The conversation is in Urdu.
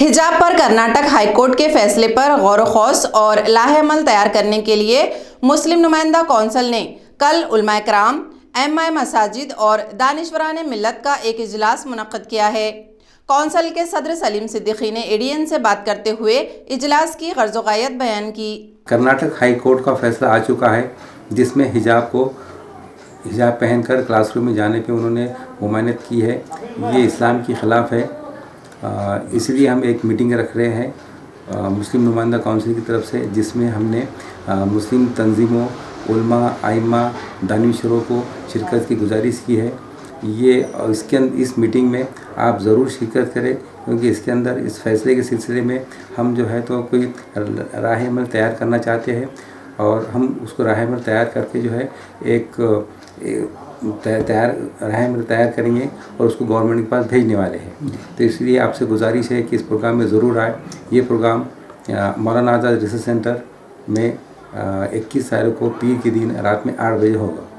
حجاب پر کرناٹک ہائی کورٹ کے فیصلے پر غور و خوض اور لاہ عمل تیار کرنے کے لیے مسلم نمائندہ کونسل نے کل علماء کرام، ائمہ مساجد اور دانشوران ملت کا ایک اجلاس منعقد کیا ہے۔ کونسل کے صدر سلیم صدیقی نے ADN سے بات کرتے ہوئے اجلاس کی غرض و غایت بیان کی۔ کرناٹک ہائی کورٹ کا فیصلہ آ چکا ہے جس میں حجاب پہن کر کلاس روم میں جانے پہ انہوں نے ممانعت کی ہے۔ یہ اسلام کے خلاف ہے، اس لیے ہم ایک میٹنگ رکھ رہے ہیں مسلم نمائندہ کونسل کی طرف سے، جس میں ہم نے مسلم تنظیموں، علماء، ائمہ، دانشوروں کو شرکت کی گزارش کی ہے۔ اس میٹنگ میں آپ ضرور شرکت کریں، کیونکہ اس کے اندر اس فیصلے کے سلسلے میں ہم جو ہے تو کوئی راہ عمل تیار کرنا چاہتے ہیں، اور ہم اس کو راہ عمل تیار کر کے جو ہے ایک راہ عمل تیار کریں گے اور اس کو گورنمنٹ کے پاس بھیجنے والے ہیں۔ تو اس لیے آپ سے گزارش ہے کہ اس پروگرام میں ضرور آئے۔ یہ programme Maulana Azad research centre میں 21 تاریخ کو پیر کے دن رات میں 8 بجے ہوگا۔